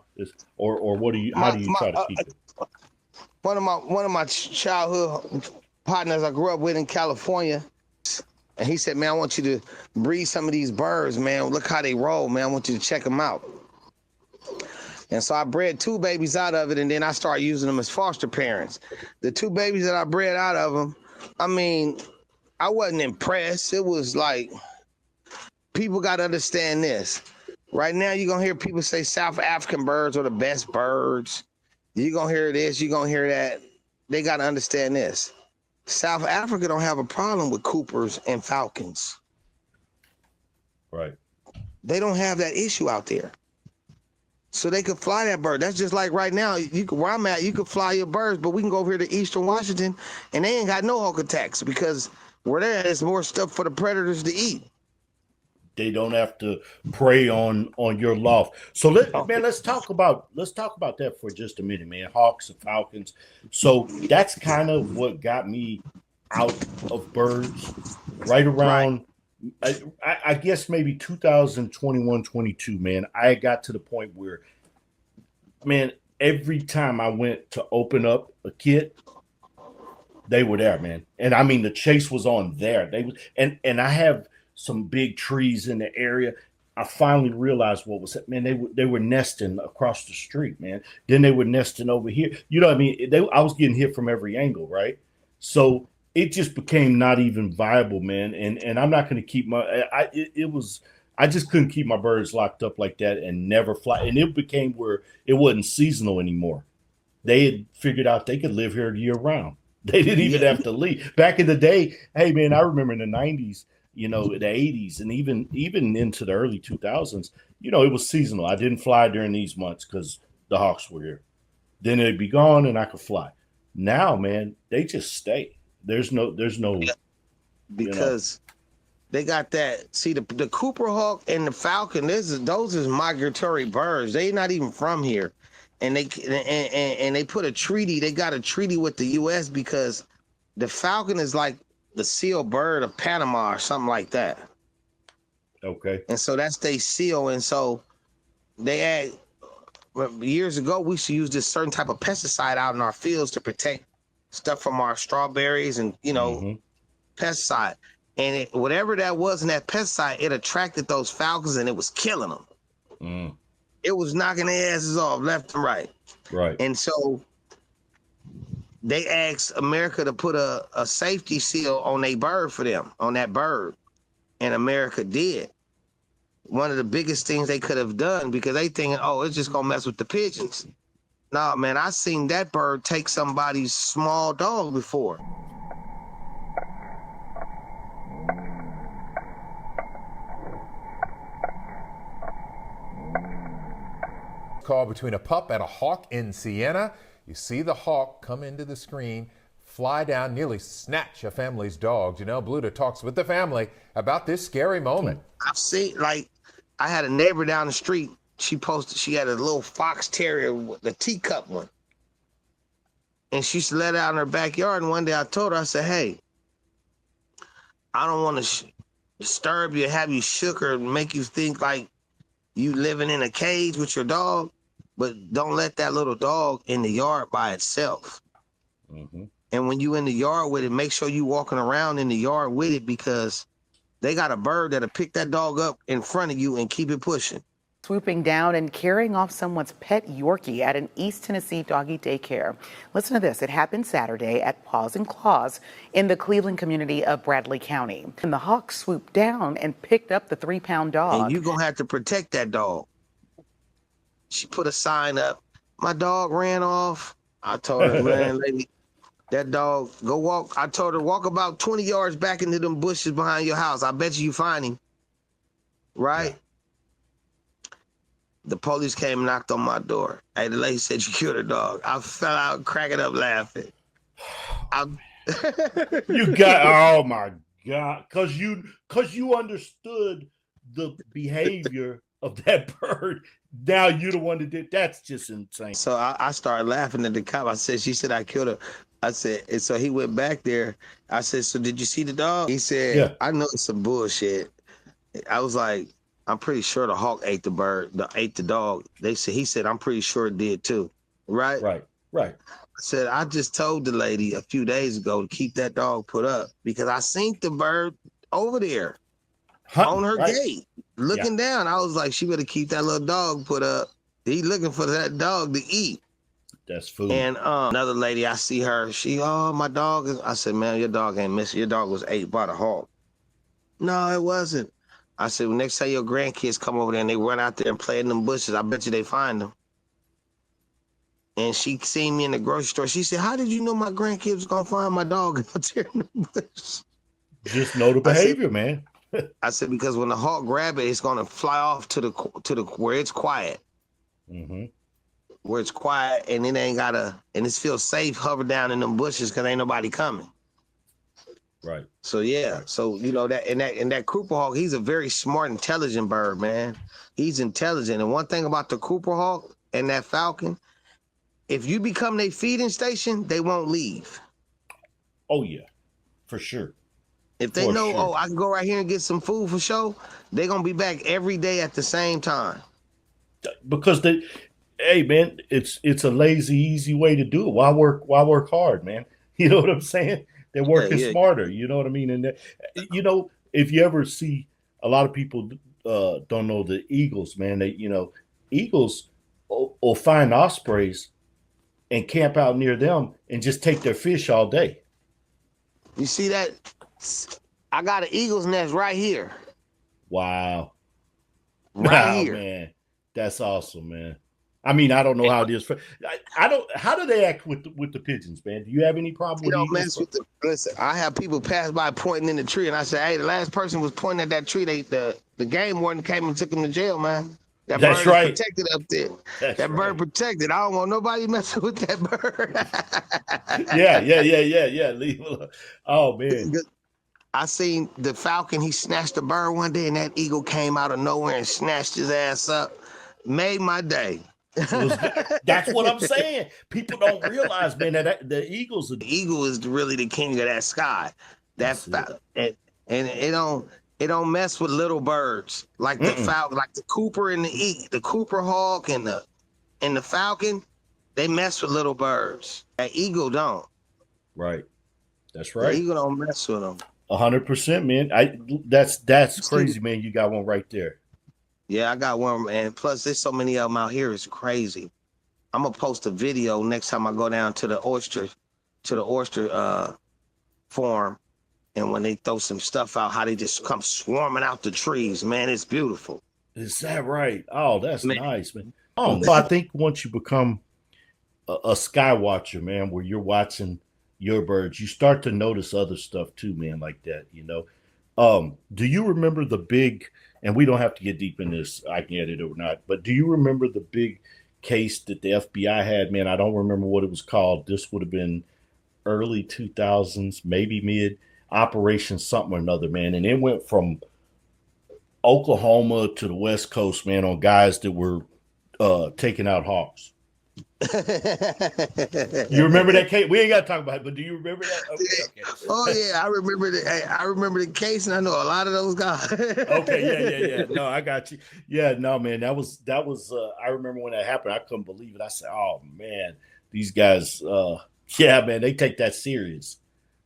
Or what do you? How my do you my try to keep it? one of my childhood partners I grew up with in California, and he said, "Man, I want you to breed some of these birds, man. Look how they roll, man. I want you to check them out." And so I bred 2 babies out of it, and then I started using them as foster parents. The 2 babies that I bred out of them, I mean, I wasn't impressed. It was like, people got to understand this. Right now, you're going to hear people say South African birds are the best birds. You're going to hear this, you're going to hear that. They got to understand this. South Africa don't have a problem with Coopers and Falcons. Right. They don't have that issue out there. So they could fly that bird. That's just like right now, where I'm at, you could fly your birds, but we can go over here to Eastern Washington, and they ain't got no hawk attacks because where they're at, there's more stuff for the predators to eat. They don't have to prey on your loft. So let's talk about that for just a minute, man. Hawks and falcons. So that's kind of what got me out of birds right around I guess maybe 2021, 22, man. I got to the point where, man, every time I went to open up a kit, they were there, man. And I mean, the chase was on there. They was, and I have some big trees in the area. I finally realized what was it, man. They were nesting across the street, man. Then they were nesting over here. You know what I mean? I was getting hit from every angle, right? So it just became not even viable, man. And I'm not going to keep I just couldn't keep my birds locked up like that and never fly. And it became where it wasn't seasonal anymore. They had figured out they could live here year round. They didn't even have to leave. Back in the day, hey man, I remember in the 90s, the 80s, and even into the early 2000s, it was seasonal. I didn't fly during these months because the hawks were here. Then they'd be gone and I could fly. Now, man, they just stay. There's no because they got that. See, the Cooper hawk and the falcon, those is migratory birds. They not even from here. And they put a treaty. They got a treaty with the U.S. because the falcon is like the seal bird of Panama or something like that. Okay. And so that's they seal. And so they had years ago we used to use this certain type of pesticide out in our fields to protect stuff from our strawberries and pesticide. And whatever that was in that pesticide, it attracted those falcons and it was killing them. Mm. It was knocking their asses off left and right. Right. And so they asked America to put a safety seal on their bird for them, on that bird. And America did. One of the biggest things they could have done because they thinking, oh, it's just going to mess with the pigeons. Nah, man, I seen that bird take somebody's small dog before. Call between a pup and a hawk in Siena. You see the hawk come into the screen, fly down, nearly snatch a family's dog. Janelle Bluter talks with the family about this scary moment. I've seen, like, I had a neighbor down the street. She had a little fox terrier, the teacup one. And she used to let it out in her backyard. And one day I told her, I said, hey, I don't want to disturb you, have you shook or make you think like you living in a cage with your dog, but don't let that little dog in the yard by itself. Mm-hmm. And when you in the yard with it, make sure you walking around in the yard with it, because they got a bird that'll pick that dog up in front of you and keep it pushing. Swooping down and carrying off someone's pet Yorkie at an East Tennessee doggy daycare. Listen to this. It happened Saturday at Paws and Claws in the Cleveland community of Bradley County. And the hawk swooped down and picked up the 3-pound dog. And you're going to have to protect that dog. She put a sign up. My dog ran off. I told her, man, lady, that dog, go walk. I told her, walk about 20 yards back into them bushes behind your house. I bet you find him. Right? Yeah. The police came and knocked on my door. Hey, the lady said you killed her dog. I fell out cracking up laughing. You got, oh my God, because you understood the behavior of that bird. Now you're the one that did. That's just insane. So I started laughing at the cop. I said, she said I killed her. I said, and so he went back there. I said, so did you see the dog? He said, yeah. I know it's some bullshit. I was like, I'm pretty sure the hawk ate the bird, ate the dog. He said, I'm pretty sure it did too. Right? Right. I said, I just told the lady a few days ago to keep that dog put up because I seen the bird over there on her gate, looking down. I was like, she better keep that little dog put up. He looking for that dog to eat. That's food. And another lady, I see her. My dog is. I said, man, your dog ain't missing. Your dog was ate by the hawk. No, it wasn't. I said, well, next time your grandkids come over there and they run out there and play in them bushes, I bet you they find them. And she seen me in the grocery store. She said, how did you know my grandkids was going to find my dog out there in the bush? Just know the behavior, man. I said, because when the hawk grab it, it's going to fly off to the where it's quiet. Mm-hmm. Where it's quiet and it ain't and it feels safe, hover down in them bushes because ain't nobody coming. Right. So yeah. So that Cooper hawk, he's a very smart, intelligent bird, man. He's intelligent. And one thing about the Cooper hawk and that falcon, if you become their feeding station, they won't leave. Oh yeah, for sure. If they know, I can go right here and get some food for sure, they're gonna be back every day at the same time. Because hey man, it's a lazy, easy way to do it. Why work hard, man? You know what I'm saying? They're working smarter. You know what I mean? And if you ever see, a lot of people don't know the eagles, man. Eagles will find ospreys and camp out near them and just take their fish all day. You see that? I got an eagle's nest right here. Wow. Right here. Man. That's awesome, man. I mean, I don't know how it is. How do they act with the pigeons, man? Do you have any problem with mess with listen, I have people pass by pointing in the tree, and I say, hey, the last person was pointing at that tree. The game warden came and took him to jail, man. That That's bird right. is protected up there. That bird protected. I don't want nobody messing with that bird. Yeah. Leave it alone. Oh, man. I seen the falcon. He snatched a bird one day, and that eagle came out of nowhere and snatched his ass up. Made my day. That's what I'm saying. People don't realize, man, that the eagles. The eagle is really the king of that sky. And it don't mess with little birds like the falcon, like the Cooper and the Cooper hawk and the falcon. They mess with little birds. That eagle don't. Right. That's right. The eagle don't mess with them. 100%, man. That's crazy, man. You got one right there. Yeah, I got one, and plus there's so many of them out here. It's crazy. I'm gonna post a video next time I go down to the oyster farm, and when they throw some stuff out, how they just come swarming out the trees. Man, it's beautiful. Is that right? Oh, that's nice, man. Oh, I think once you become a sky watcher, man, where you're watching your birds, you start to notice other stuff too, man, like that. Do you remember the big? And we don't have to get deep in this, I can edit it or not, but do you remember the big case that the FBI had? Man, I don't remember what it was called. This would have been early 2000s, maybe mid, Operation something or another, man. And it went from Oklahoma to the West Coast, man, on guys that were taking out hawks. You remember that case? We ain't got to talk about it, but do you remember that? Okay. Oh yeah, I remember the. I remember the case, and I know a lot of those guys. Okay, yeah. No, I got you. Yeah, no, man, that was. I remember when that happened. I couldn't believe it. I said, "Oh man, these guys, yeah, man, they take that serious.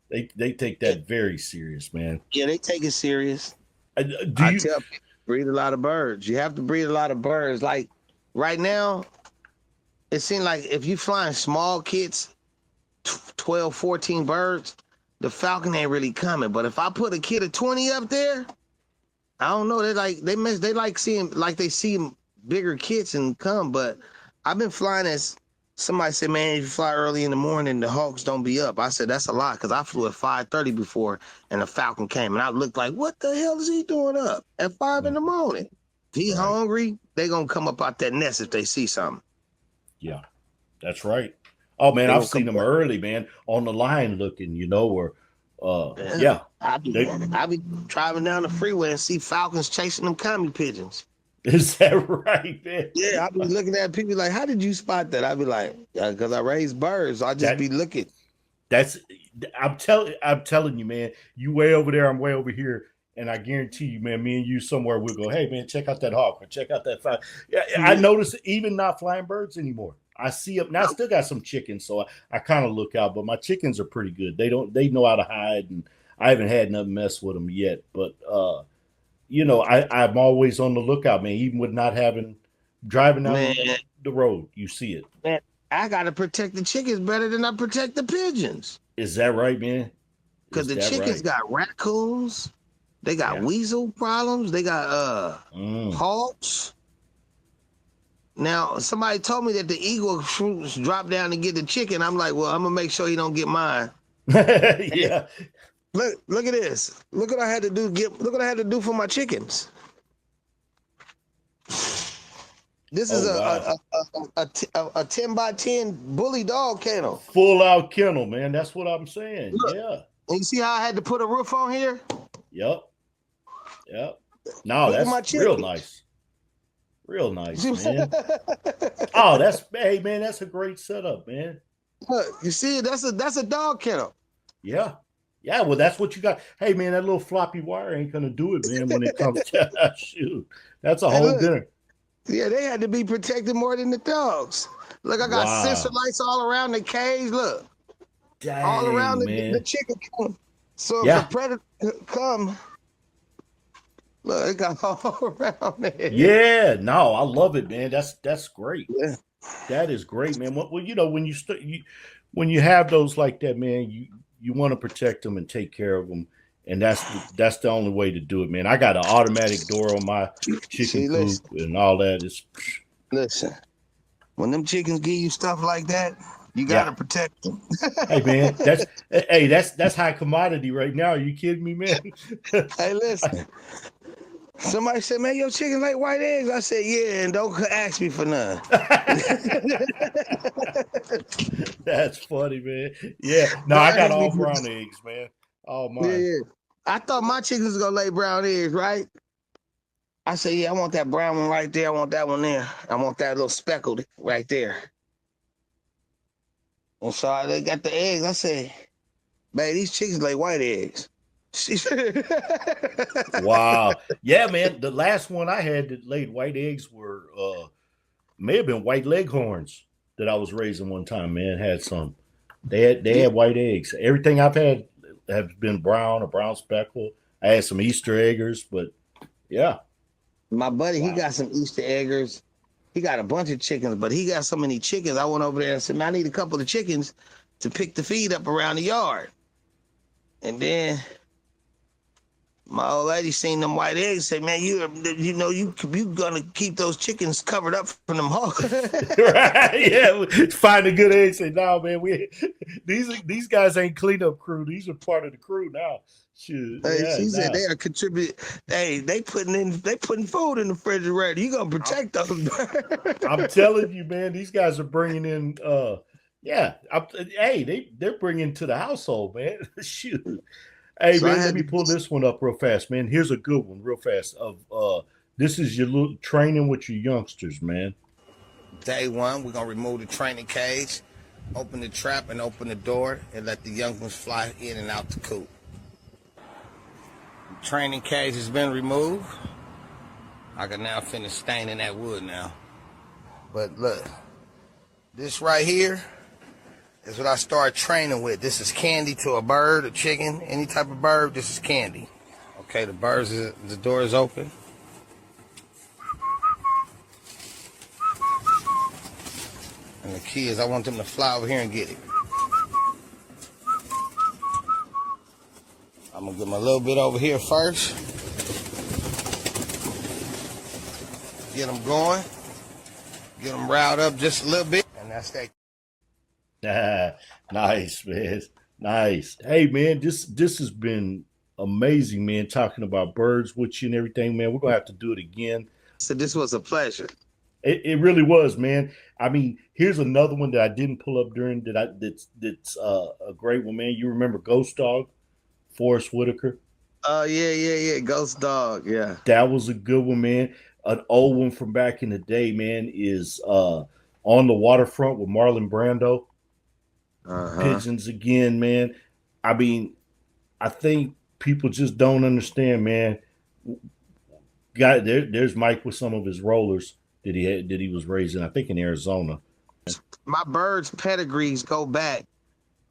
They take that very serious, man." Yeah, they take it serious. I tell you, breed a lot of birds. You have to breed a lot of birds. Like right now, it seems like if you flying small kits, 12, 14 birds, the falcon ain't really coming. But if I put a kid of 20 up there, I don't know. They like seeing, like they see bigger kits and come. But I've been flying as somebody said, man, if you fly early in the morning, the hawks don't be up. I said, that's a lot, because I flew at 5:30 before and the falcon came. And I looked like, what the hell is he doing up at 5 in the morning? If he hungry, they going to come up out that nest if they see something. Yeah, that's right. Oh man, I've seen them early, man, on the line looking, or yeah. I be driving down the freeway and see falcons chasing them commie pigeons. Is that right, man? Yeah, I be looking at people like, how did you spot that? I be like, because I raise birds. I just be looking. I'm telling you, man, you way over there, I'm way over here. And I guarantee you, man, me and you somewhere, we'll go, hey, man, check out that hawk or check out that fly. Yeah, I notice even not flying birds anymore. I see them now. I still got some chickens, so I kind of look out. But my chickens are pretty good. They know how to hide, and I haven't had nothing mess with them yet. But I'm always on the lookout, man. Even with not driving down the road, you see it. Man, I gotta protect the chickens better than I protect the pigeons. Is that right, man? Because the chickens got raccoons. They got weasel problems. They got hawks. Now, somebody told me that the eagle drop down to get the chicken. I'm like, well, I'm gonna make sure he don't get mine. Yeah. Look at this. Look what I had to do. Look what I had to do for my chickens. This is a 10 by 10 bully dog kennel. Full out kennel, man. That's what I'm saying. Look, yeah. And you see how I had to put a roof on here? Yep. No, that's real nice. Real nice, man. Oh, hey, man, that's a great setup, man. Look, you see, that's a dog kennel. Yeah. Yeah, well, that's what you got. Hey, man, that little floppy wire ain't gonna do it, man, when it comes to shoot. That's a whole dinner. Yeah, they had to be protected more than the dogs. Look, I got sensor lights all around the cage. Look. Dang, all around the chicken. So if the predator come, look, it got all around there. Yeah, no, I love it, man. That's great. Yeah. That is great, man. Well, when you have those like that, man, you want to protect them and take care of them, and that's the only way to do it, man. I got an automatic door on my chicken coop and all that. Listen, when them chickens give you stuff like that, you gotta protect them. Hey, man, that's high commodity right now. Are you kidding me, man? Hey, listen. Somebody said, man, your chicken like white eggs. I said, yeah, and don't ask me for none. That's funny, man. Yeah. No, I got all brown eggs, man. All mine. Yeah. I thought my chickens was gonna lay brown eggs, right? I said, yeah, I want that brown one right there. I want that one there. I want that little speckled right there. And so they got the eggs. I said, man, these chickens lay white eggs. Wow. Yeah, man. The last one I had that laid white eggs were may have been white leghorns that I was raising one time, man. Had some. They had white eggs. Everything I've had have been brown or brown speckled. I had some Easter eggers, but yeah. My buddy, he got some Easter eggers. He got a bunch of chickens, but he got so many chickens. I went over there and said, man, I need a couple of chickens to pick the feed up around the yard. And then my old lady seen them white eggs, say, man, you gonna keep those chickens covered up from them hawks. Right, yeah. Find a good egg, say, no, man, these guys ain't cleanup crew. These are part of the crew now. Shoot. Hey, she said they are contributing. Hey, they putting food in the refrigerator. You gonna protect those birds. I'm telling you, man, these guys are bringing in Yeah. Hey, they're bringing to the household, man. Shoot. Hey, So I man, let had me to pull this one up real fast, man. Here's a good one, real fast. This is your little training with your youngsters, man. day one. We're gonna remove the training cage, open the trap, and open the door, and let the young ones fly in and out the coop. The training cage has been removed. I can now finish staining that wood now. But look, this right here is what I start training with. This is candy to a bird, a chicken, any type of bird. This is candy. Okay, the door is open. And the key is I want them to fly over here and get it. I'm gonna give them a little bit over here first. Get them going. Get them riled up just a little bit. And that's that. Nice, man. Nice. Hey, man, this has been amazing, man, talking about birds with you and everything, man. We're going to have to do it again. So this was a pleasure. It really was, man. I mean, here's another one that I didn't pull up during that's a great one, man. You remember Ghost Dog, Forrest Whitaker? Oh, yeah. Ghost Dog, yeah. That was a good one, man. An old one from back in the day, man, is On the Waterfront with Marlon Brando. Pigeons again, man. I mean, I think people just don't understand, man. There's Mike with some of his rollers that he was raising, I think in Arizona. My birds' pedigrees go back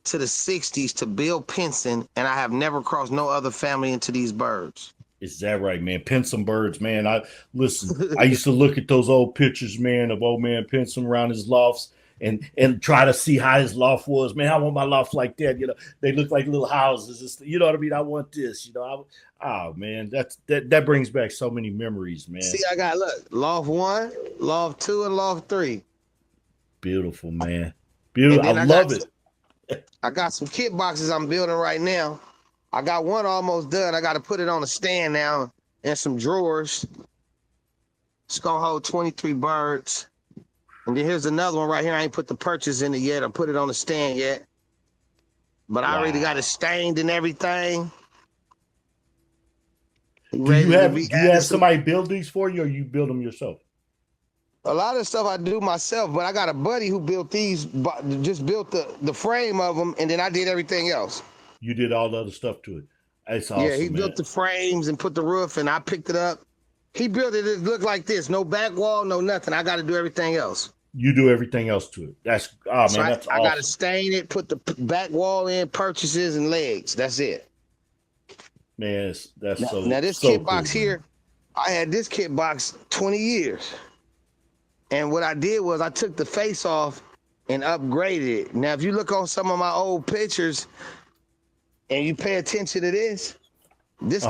to the 60s to Bill Pinson, and I have never crossed no other family into these birds. Is that right, man? Pinson birds, man. I used to look at those old pictures, man, of old man Pinson around his lofts and try to see how his loft was. Man, I want my loft like that. You know, they look like little houses. You know what I mean? I want this. You know, man, that brings back so many memories, man. See, I got loft 1, loft 2, and loft 3. Beautiful, man. Beautiful. I love it. I got some kit boxes I'm building right now. I got one almost done. I got to put it on a stand now and some drawers. It's gonna hold 23 birds. And then here's another one right here. I ain't put the purchase in it yet or put it on the stand yet. But I already got it stained and everything. Do you have somebody build these for you, or you build them yourself? A lot of stuff I do myself, but I got a buddy who built these, just built the frame of them, and then I did everything else. You did all the other stuff to it. That's awesome. Yeah, he built the frames and put the roof, and I picked it up. He built it. It looked like this. No back wall, no nothing. I got to do everything else. You do everything else to it. That's awesome. I got to stain it, put the back wall in, purchases, and legs. That's it. Man, that's so. Now this kit box here, I had this kit box 20 years. And what I did was I took the face off and upgraded it. Now, if you look on some of my old pictures and you pay attention to this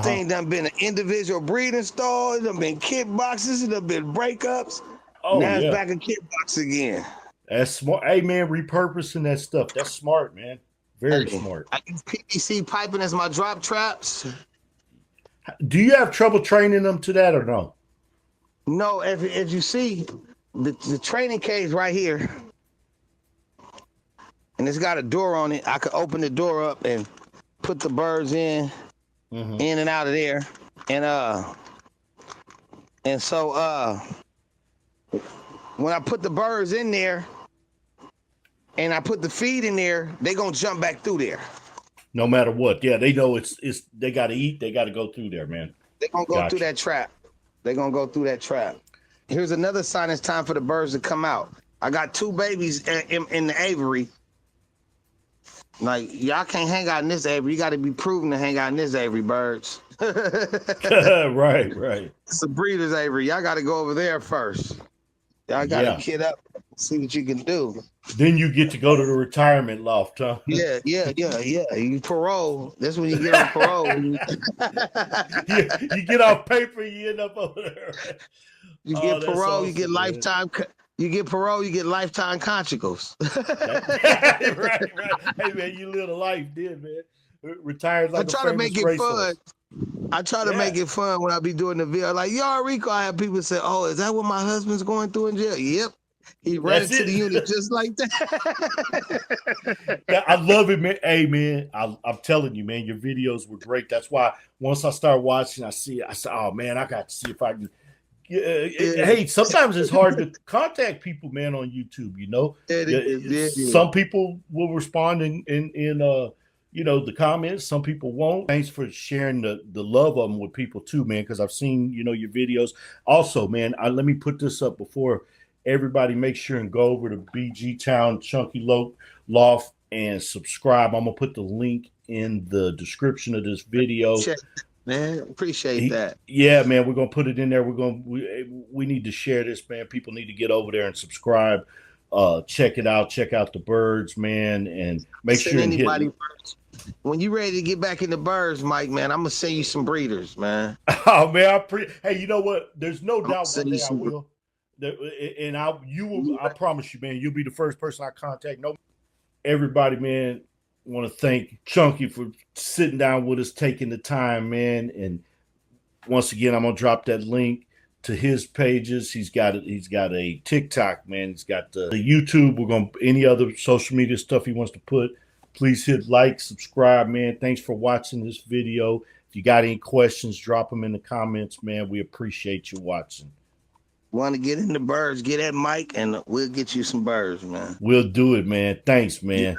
thing done been an individual breeding stall. It done been kit boxes. It done been breakups. Oh, now it's back in kit box again. That's smart. Hey, man, repurposing that stuff. That's smart, man. Very smart. I use PVC piping as my drop traps. Do you have trouble training them to that or no? No, if you see the training cage right here, and it's got a door on it, I could open the door up and put the birds in and out of there. And so when I put the birds in there and I put the feed in there, they gonna jump back through there. No matter what. Yeah, they know it's they gotta eat, they gotta go through there, man. They're gonna go through that trap. They're gonna go through that trap. Here's another sign it's time for the birds to come out. I got 2 babies in the aviary. Like, y'all can't hang out in this aviary. You got to be proven to hang out in this aviary, birds. Right. It's a breeder's aviary. Y'all got to go over there first. Y'all got to kid up, see what you can do. Then you get to go to the retirement loft, huh? Yeah. You parole. That's when you get on parole. You get off paper, you end up over there. You get parole, awesome, you get lifetime. You get parole, you get lifetime conjugals. Right. Hey, man, you live a life, did, man. Retired like I try to make it fun. I try to make it fun when I be doing the video. Like, y'all, Rico, I have people say, "Oh, is that what my husband's going through in jail?" Yep. He ran That's into it. the unit just like that. I love it, man. Hey, man, I'm telling you, man, your videos were great. That's why once I start watching, I said, oh man, I got to see if I can. Hey, sometimes it's hard to contact people, man, on YouTube. You know, some people will respond in you know, the comments. Some people won't. Thanks for sharing the love of them with people too, man. Because I've seen, you know, your videos. Also, man, let me put this up before everybody. Make sure and go over to BG Town Chunkie Loft and subscribe. I'm gonna put the link in the description of this video. Man, appreciate that. Yeah, man, we're gonna put it in there. We need to share this, man. People need to get over there and subscribe. Check it out. Check out the birds, man, and make sure and hit. When you ready to get back in the birds, Mike, man, I'm gonna send you some breeders, man. Oh man, hey, you know what? There's no doubt one day I will. And you will. I promise you, man. You'll be the first person I contact. No, everybody, man. Want to thank Chunkie for sitting down with us, taking the time, man. And once again, I'm gonna drop that link to his pages. He's got a TikTok, man. He's got the YouTube. We're gonna any other social media stuff he wants to put. Please hit like, subscribe, man. Thanks for watching this video. If you got any questions, drop them in the comments, man. We appreciate you watching. Want to get in the birds? Get at Mike, and we'll get you some birds, man. We'll do it, man. Thanks, man.